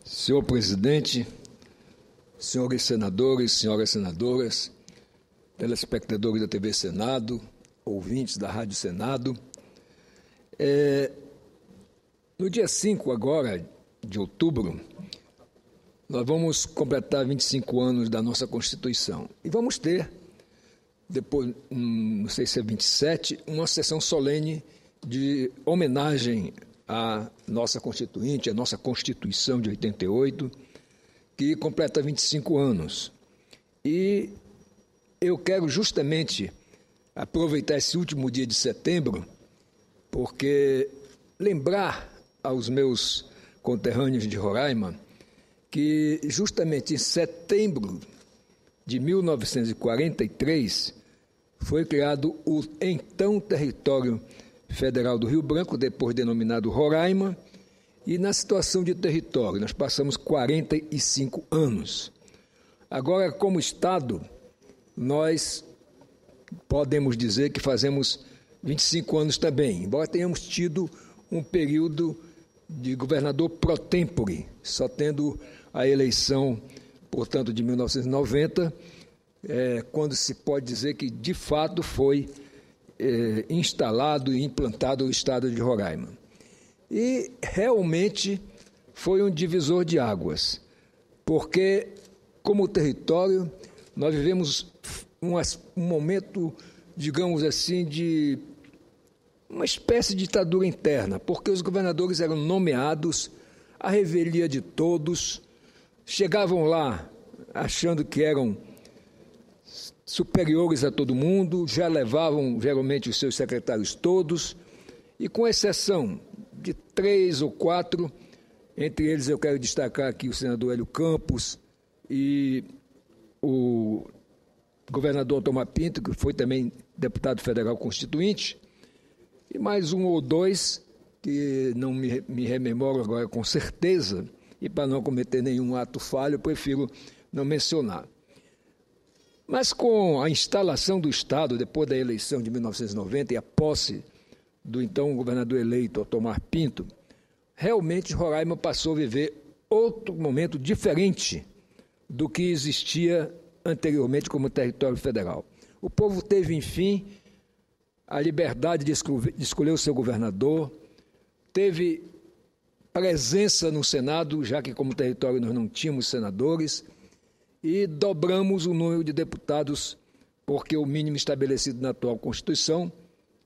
Senhor presidente, senhores senadores, senhoras senadoras, telespectadores da TV Senado, ouvintes da Rádio Senado, no dia 5 agora de outubro, nós vamos completar 25 anos da nossa Constituição e vamos ter, depois, não sei se é 27, uma sessão solene de homenagem à nossa Constituinte, à nossa Constituição de 88, que completa 25 anos. E eu quero justamente aproveitar esse último dia de setembro, porque lembrar aos meus conterrâneos de Roraima que justamente em setembro de 1943 foi criado o então Território Federal do Rio Branco, depois denominado Roraima, e na situação de território nós passamos 45 anos. Agora, como Estado, nós podemos dizer que fazemos 25 anos também, embora tenhamos tido um período de governador pro tempore, só tendo a eleição, portanto, de 1990, quando se pode dizer que, de fato, foi instalado e implantado o Estado de Roraima. E, realmente, foi um divisor de águas, porque, como território, nós vivemos um momento, digamos assim, de uma espécie de ditadura interna, porque os governadores eram nomeados à revelia de todos, chegavam lá achando que eram superiores a todo mundo, já levavam geralmente os seus secretários todos, e com exceção de 3 ou 4, entre eles eu quero destacar aqui o senador Hélio Campos e o governador Tomar Pinto, que foi também deputado federal constituinte, e mais um ou dois, que não me rememoro agora com certeza, e para não cometer nenhum ato falho, eu prefiro não mencionar. Mas com a instalação do Estado, depois da eleição de 1990 e a posse do então governador eleito, Tomar Pinto, realmente Roraima passou a viver outro momento diferente do que existia anteriormente como território federal. O povo teve, enfim, a liberdade de escolher o seu governador, teve presença no Senado, já que como território nós não tínhamos senadores, e dobramos o número de deputados, porque o mínimo estabelecido na atual Constituição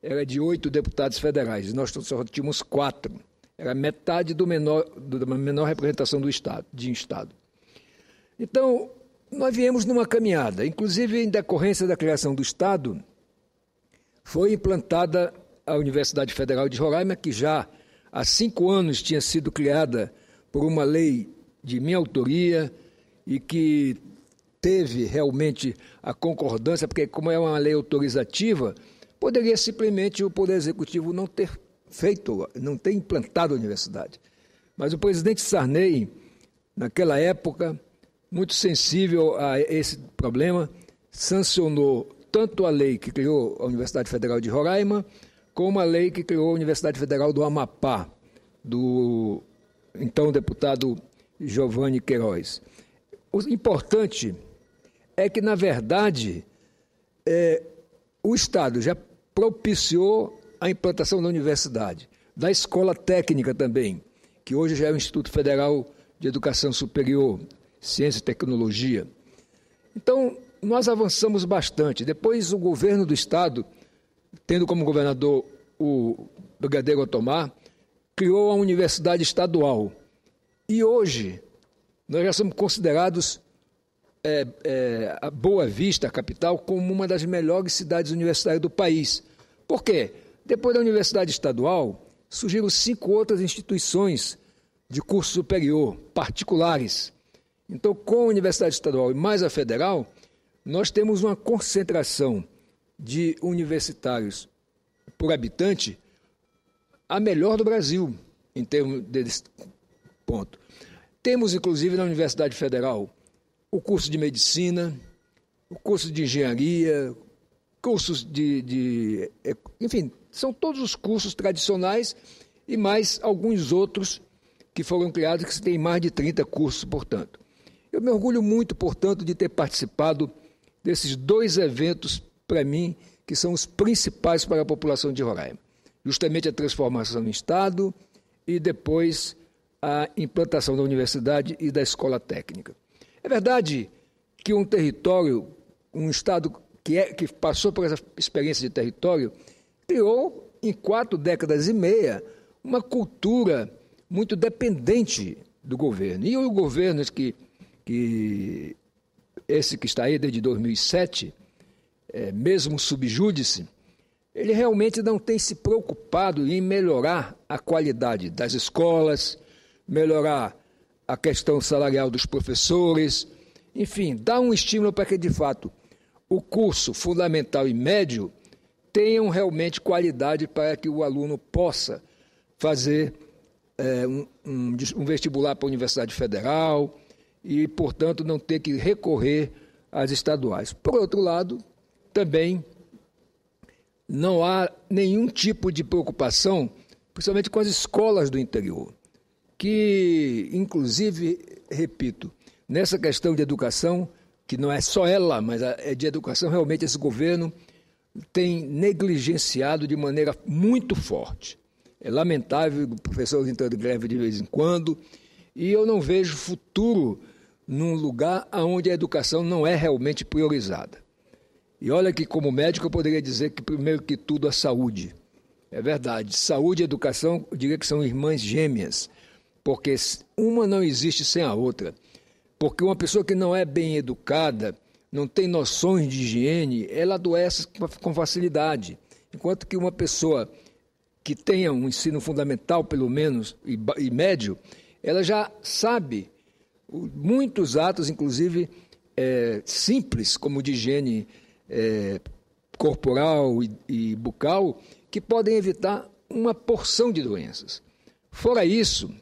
era de 8 deputados federais, e nós só tínhamos 4. Era metade da menor representação do Estado, de Estado. Então, nós viemos numa caminhada, inclusive em decorrência da criação do Estado, foi implantada a Universidade Federal de Roraima, que já há 5 anos tinha sido criada por uma lei de minha autoria e que teve realmente a concordância, porque como é uma lei autorizativa, poderia simplesmente o Poder Executivo não ter feito, não ter implantado a universidade. Mas o presidente Sarney, naquela época, muito sensível a esse problema, sancionou tanto a lei que criou a Universidade Federal de Roraima, como a lei que criou a Universidade Federal do Amapá, do então deputado Giovanni Queiroz. O importante é que, na verdade, o Estado já propiciou a implantação da universidade, da escola técnica também, que hoje já é o Instituto Federal de Educação Superior, Ciência e Tecnologia. Então, nós avançamos bastante. Depois, o governo do Estado, tendo como governador o brigadeiro Otomar, criou a Universidade Estadual. E hoje, nós já somos considerados, a Boa Vista, a capital, como uma das melhores cidades universitárias do país. Por quê? Depois da Universidade Estadual, surgiram 5 outras instituições de curso superior, particulares. Então, com a Universidade Estadual e mais a Federal, nós temos uma concentração de universitários por habitante a melhor do Brasil, em termos desse ponto. Temos, inclusive, na Universidade Federal, o curso de Medicina, o curso de Engenharia, cursos enfim, são todos os cursos tradicionais e mais alguns outros que foram criados, que tem mais de 30 cursos, portanto. Eu me orgulho muito, portanto, de ter participado desses 2 eventos, para mim, que são os principais para a população de Roraima. Justamente a transformação em Estado e depois a implantação da universidade e da escola técnica. É verdade que um território, um Estado que passou por essa experiência de território, criou em 4 décadas e meia uma cultura muito dependente do governo. E o governo esse que está aí desde 2007, mesmo sub júdice, ele realmente não tem se preocupado em melhorar a qualidade das escolas, melhorar a questão salarial dos professores, enfim, dar um estímulo para que, de fato, o curso fundamental e médio tenham realmente qualidade para que o aluno possa fazer um vestibular para a Universidade Federal e, portanto, não ter que recorrer às estaduais. Por outro lado, também não há nenhum tipo de preocupação, principalmente com as escolas do interior, que, inclusive, repito, nessa questão de educação, que não é só ela, mas é de educação, realmente esse governo tem negligenciado de maneira muito forte. É lamentável, o professor entrando em greve de vez em quando, e eu não vejo futuro num lugar onde a educação não é realmente priorizada. E olha que, como médico, eu poderia dizer que, primeiro que tudo, a saúde. É verdade, saúde e educação, eu diria que são irmãs gêmeas, porque uma não existe sem a outra. Porque uma pessoa que não é bem educada, não tem noções de higiene, ela adoece com facilidade. Enquanto que uma pessoa que tenha um ensino fundamental, pelo menos, e médio, ela já sabe muitos atos, inclusive simples, como de higiene corporal e bucal, que podem evitar uma porção de doenças. Fora isso,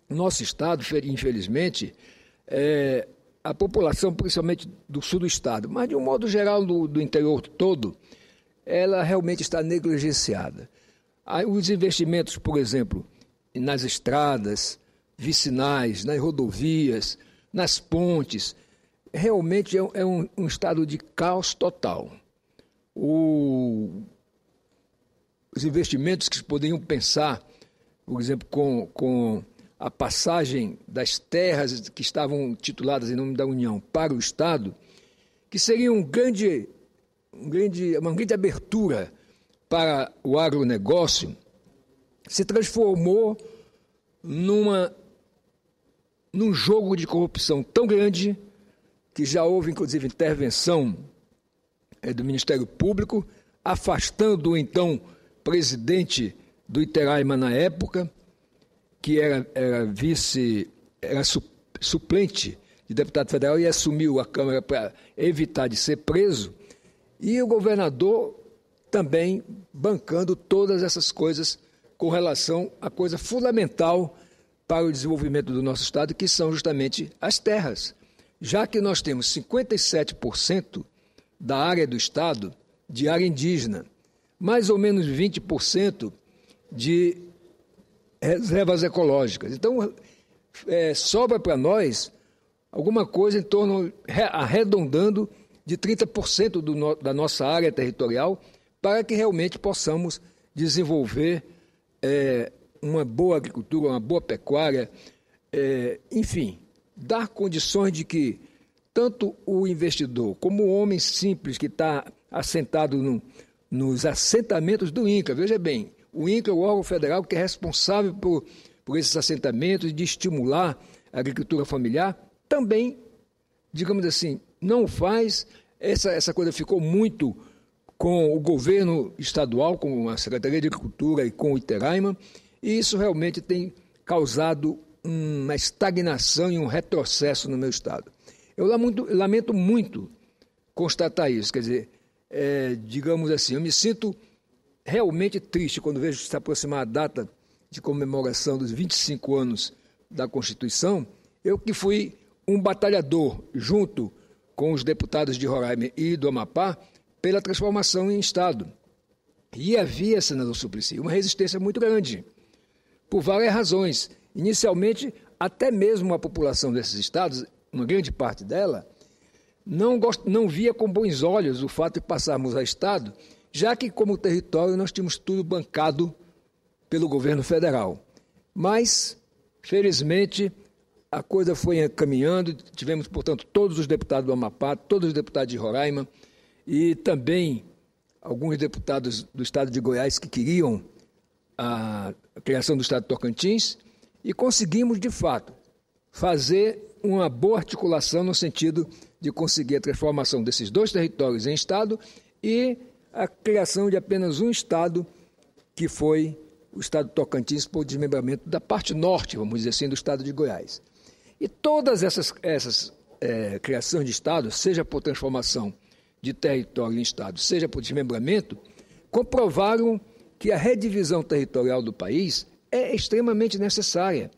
no nosso estado, infelizmente, a população, principalmente do sul do estado, mas de um modo geral do interior todo, ela realmente está negligenciada. Os investimentos, por exemplo, nas estradas vicinais, nas rodovias, nas pontes, realmente é um estado de caos total. Os investimentos que poderiam pensar, por exemplo, com a passagem das terras que estavam tituladas em nome da União para o Estado, que seria uma grande abertura para o agronegócio, se transformou num jogo de corrupção tão grande que já houve, inclusive, intervenção do Ministério Público, afastando o então presidente do Iteraima na época, que era suplente de deputado federal e assumiu a Câmara para evitar de ser preso, e o governador também bancando todas essas coisas com relação à coisa fundamental para o desenvolvimento do nosso Estado, que são justamente as terras. Já que nós temos 57% da área do Estado de área indígena, mais ou menos 20% de reservas ecológicas. Então, sobra para nós alguma coisa em torno, arredondando, de 30% da nossa área territorial, para que realmente possamos desenvolver uma boa agricultura, uma boa pecuária, enfim, dar condições de que tanto o investidor como o homem simples que está assentado nos assentamentos do INCRA, veja bem, o INCRA é o órgão federal que é responsável por esses assentamentos e de estimular a agricultura familiar, também, digamos assim, não faz. Essa coisa ficou muito com o governo estadual, com a Secretaria de Agricultura e com o Iteraima, e isso realmente tem causado uma estagnação e um retrocesso no meu estado. Eu lamento muito constatar isso, quer dizer, digamos assim, eu me sinto realmente triste quando vejo se aproximar a data de comemoração dos 25 anos da Constituição, eu que fui um batalhador junto com os deputados de Roraima e do Amapá pela transformação em Estado. E havia, senador Suplicy, uma resistência muito grande, por várias razões. Inicialmente, até mesmo a população desses estados, uma grande parte dela, não via com bons olhos o fato de passarmos a estado, já que, como território, nós tínhamos tudo bancado pelo governo federal. Mas, felizmente, a coisa foi caminhando, tivemos, portanto, todos os deputados do Amapá, todos os deputados de Roraima e também alguns deputados do estado de Goiás que queriam a criação do estado de Tocantins e conseguimos, de fato, fazer uma boa articulação no sentido de conseguir a transformação desses dois territórios em estado e a criação de apenas um estado, que foi o estado de Tocantins, por desmembramento da parte norte, vamos dizer assim, do estado de Goiás. E todas essas criações de estados, seja por transformação de território em estado, seja por desmembramento, comprovaram que a redivisão territorial do país é extremamente necessária.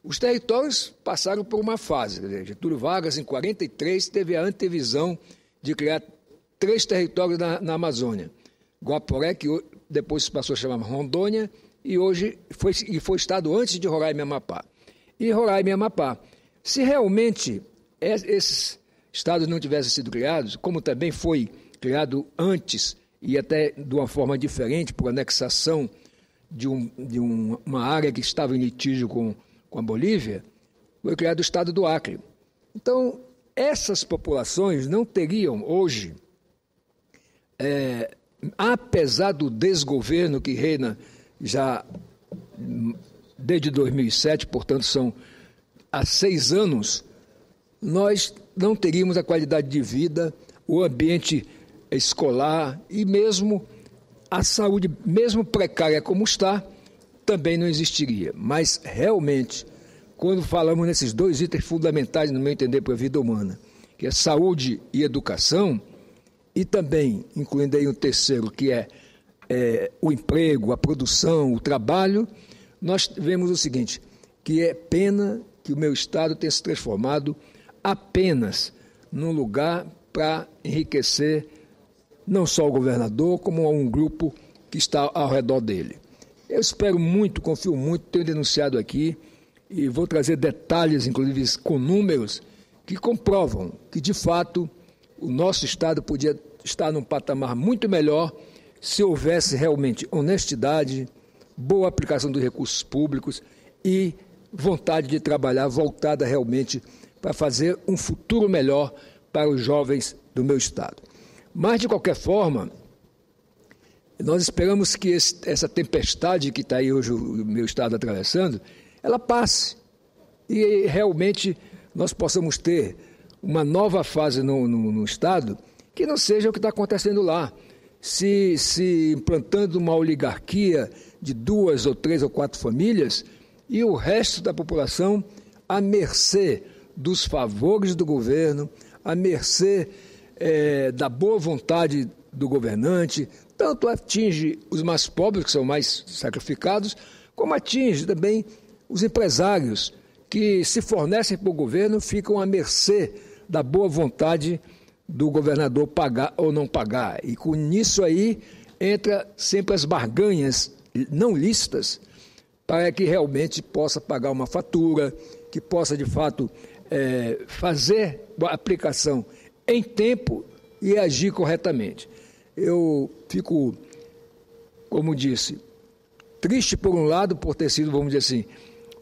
Os territórios passaram por uma fase. Getúlio Vargas, em 1943, teve a antevisão de criar 3 territórios na Amazônia. Guaporé, que depois passou a chamar Rondônia, e hoje foi estado antes de Roraima e Amapá. E Roraima e Amapá. Se realmente esses estados não tivessem sido criados, como também foi criado antes, e até de uma forma diferente, por anexação de uma área que estava em litígio com a Bolívia, foi criado o estado do Acre. Então, essas populações não teriam hoje, apesar do desgoverno que reina já desde 2007, portanto são há 6 anos, nós não teríamos a qualidade de vida, o ambiente escolar e mesmo a saúde, mesmo precária como está, também não existiria. Mas, realmente, quando falamos nesses 2 itens fundamentais, no meu entender, para a vida humana, que é saúde e educação, e também, incluindo aí um terceiro, que é o emprego, a produção, o trabalho, nós vemos o seguinte, que é pena que o meu estado tenha se transformado apenas num lugar para enriquecer não só o governador, como um grupo que está ao redor dele. Eu espero muito, confio muito, tenho denunciado aqui e vou trazer detalhes, inclusive com números, que comprovam que, de fato, o nosso estado podia estar num patamar muito melhor se houvesse realmente honestidade, boa aplicação dos recursos públicos e vontade de trabalhar voltada realmente para fazer um futuro melhor para os jovens do meu estado. Mas, de qualquer forma, nós esperamos que essa tempestade que está aí hoje o meu estado atravessando, ela passe e realmente nós possamos ter uma nova fase no estado que não seja o que está acontecendo lá, se implantando uma oligarquia de 2 ou 3 ou 4 famílias e o resto da população à mercê dos favores do governo, à mercê da boa vontade do governante, tanto atinge os mais pobres, que são mais sacrificados, como atinge também os empresários, que se fornecem para o governo, ficam à mercê da boa vontade do governador pagar ou não pagar. E com isso aí entra sempre as barganhas não lícitas para que realmente possa pagar uma fatura, que possa de fato fazer a aplicação em tempo e agir corretamente. Eu fico, como disse, triste por um lado por ter sido, vamos dizer assim,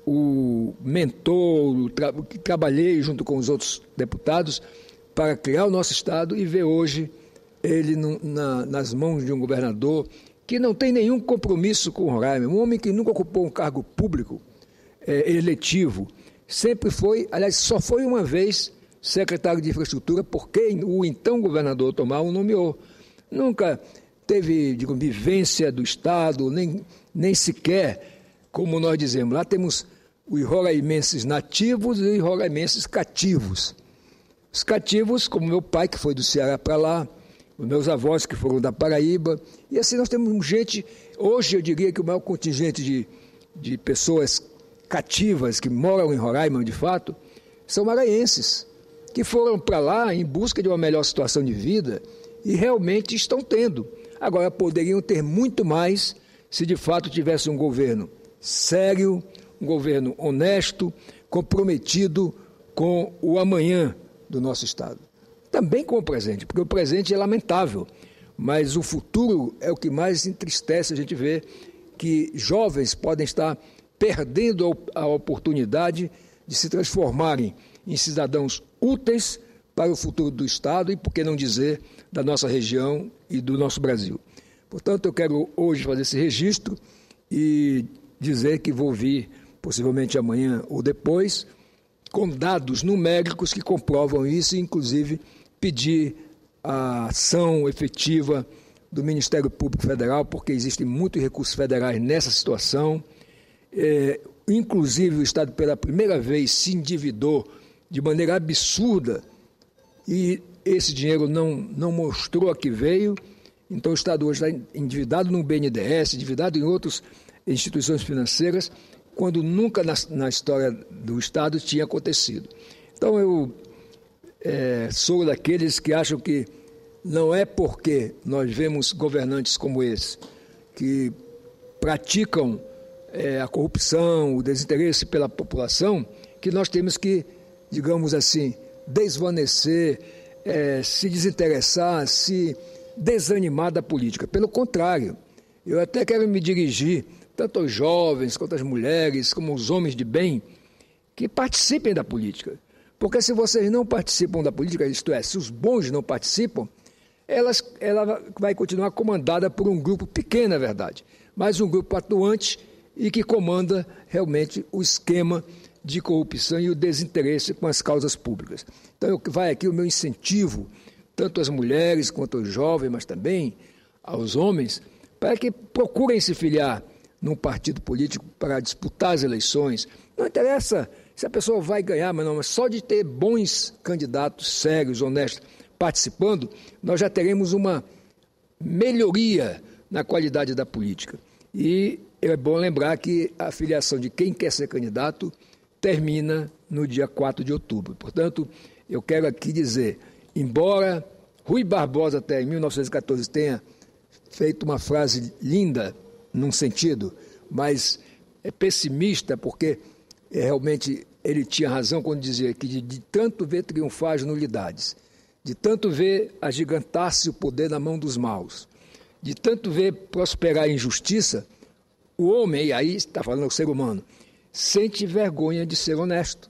o mentor, que trabalhei junto com os outros deputados para criar o nosso estado e ver hoje ele nas mãos de um governador que não tem nenhum compromisso com o Roraima, um homem que nunca ocupou um cargo público eletivo, sempre foi, aliás, só foi uma vez secretário de infraestrutura porque o então governador Tomar o nomeou. Nunca teve, vivência do estado, nem sequer, como nós dizemos, lá temos os roraimenses nativos e os roraimenses cativos. Os cativos, como meu pai, que foi do Ceará para lá, os meus avós, que foram da Paraíba, e assim nós temos gente, hoje eu diria que o maior contingente de pessoas cativas que moram em Roraima, de fato, são maranhenses, que foram para lá em busca de uma melhor situação de vida e realmente estão tendo. Agora, poderiam ter muito mais se de fato tivesse um governo sério, um governo honesto, comprometido com o amanhã do nosso Estado. Também com o presente, porque o presente é lamentável, mas o futuro é o que mais entristece a gente ver que jovens podem estar perdendo a oportunidade de se transformarem em cidadãos úteis para o futuro do Estado e, por que não dizer, da nossa região e do nosso Brasil. Portanto, eu quero hoje fazer esse registro e dizer que vou vir, possivelmente amanhã ou depois, com dados numéricos que comprovam isso e, inclusive, pedir a ação efetiva do Ministério Público Federal, porque existem muitos recursos federais nessa situação. Inclusive, o Estado, pela primeira vez, se endividou de maneira absurda e esse dinheiro não mostrou a que veio. Então, o Estado hoje está endividado no BNDES, endividado em outras instituições financeiras, quando nunca na história do Estado tinha acontecido. Então, eu sou daqueles que acham que não é porque nós vemos governantes como esse, que praticam a corrupção, o desinteresse pela população, que nós temos que, digamos assim, desvanecer, se desinteressar, se desanimar da política. Pelo contrário, eu até quero me dirigir tanto aos jovens, quanto às mulheres, como aos homens de bem, que participem da política. Porque se vocês não participam da política, isto é, se os bons não participam, ela vai continuar comandada por um grupo pequeno, é verdade, mas um grupo atuante e que comanda realmente o esquema de corrupção e o desinteresse com as causas públicas. Então, vai aqui o meu incentivo, tanto às mulheres quanto aos jovens, mas também aos homens, para que procurem se filiar num partido político para disputar as eleições. Não interessa se a pessoa vai ganhar, mas só de ter bons candidatos sérios, honestos, participando, nós já teremos uma melhoria na qualidade da política. E é bom lembrar que a filiação de quem quer ser candidato termina no dia 4 de outubro. Portanto, eu quero aqui dizer, embora Rui Barbosa até em 1914 tenha feito uma frase linda num sentido, mas é pessimista porque realmente ele tinha razão quando dizia que de tanto ver triunfar as nulidades, de tanto ver agigantar-se o poder na mão dos maus, de tanto ver prosperar a injustiça, o homem, e aí está falando o ser humano, sente vergonha de ser honesto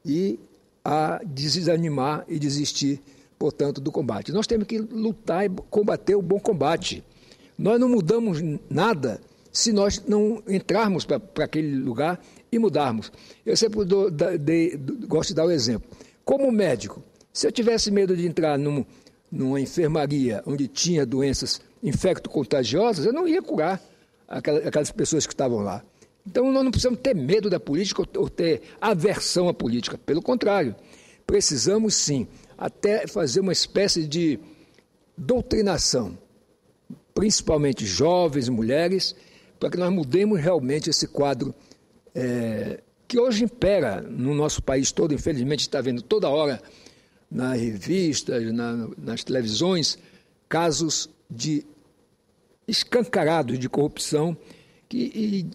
e a desanimar e desistir, portanto, do combate. Nós temos que lutar e combater o bom combate. Nós não mudamos nada se nós não entrarmos para aquele lugar e mudarmos. Eu sempre gosto de dar o exemplo. Como médico, se eu tivesse medo de entrar numa enfermaria onde tinha doenças infecto-contagiosas, eu não ia curar aquelas pessoas que estavam lá. Então, nós não precisamos ter medo da política ou ter aversão à política. Pelo contrário, precisamos, sim, até fazer uma espécie de doutrinação, principalmente jovens, mulheres, para que nós mudemos realmente esse quadro que hoje impera no nosso país todo. Infelizmente, está vendo toda hora nas revistas, nas televisões, casos escancarados de corrupção e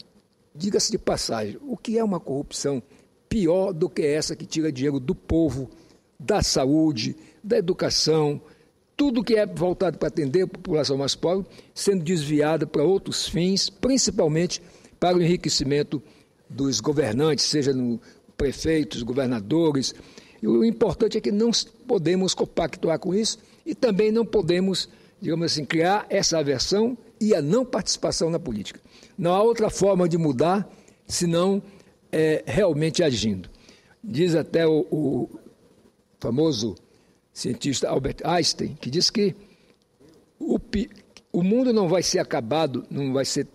diga-se de passagem, o que é uma corrupção pior do que essa que tira dinheiro do povo, da saúde, da educação, tudo que é voltado para atender a população mais pobre, sendo desviada para outros fins, principalmente para o enriquecimento dos governantes, seja no prefeitos, governadores. E o importante é que não podemos compactuar com isso e também não podemos, digamos assim, criar essa aversão e a não participação na política. Não há outra forma de mudar senão realmente agindo. Diz até o famoso cientista Albert Einstein, que diz que o mundo não vai ser acabado, não vai ser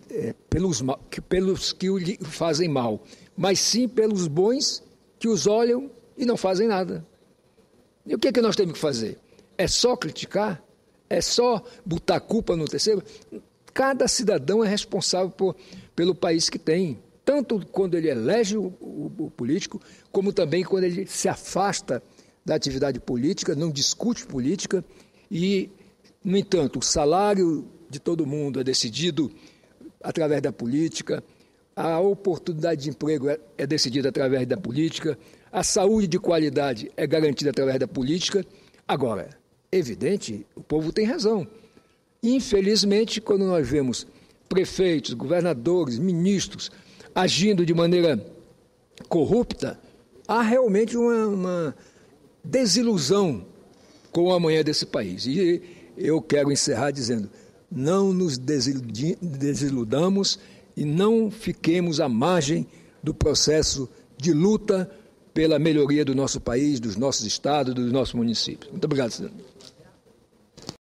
pelos que o fazem mal, mas sim pelos bons que os olham e não fazem nada. E o que é que nós temos que fazer? É só criticar? É só botar a culpa no terceiro? Cada cidadão é responsável pelo país que tem, tanto quando ele elege o político, como também quando ele se afasta da atividade política, não discute política e, no entanto, o salário de todo mundo é decidido através da política, a oportunidade de emprego é decidida através da política, a saúde de qualidade é garantida através da política. Agora, evidente, o povo tem razão. Infelizmente, quando nós vemos prefeitos, governadores, ministros agindo de maneira corrupta, há realmente uma desilusão com o amanhã desse país. E eu quero encerrar dizendo, não nos desiludamos e não fiquemos à margem do processo de luta pela melhoria do nosso país, dos nossos estados, dos nossos municípios. Muito obrigado, senhor.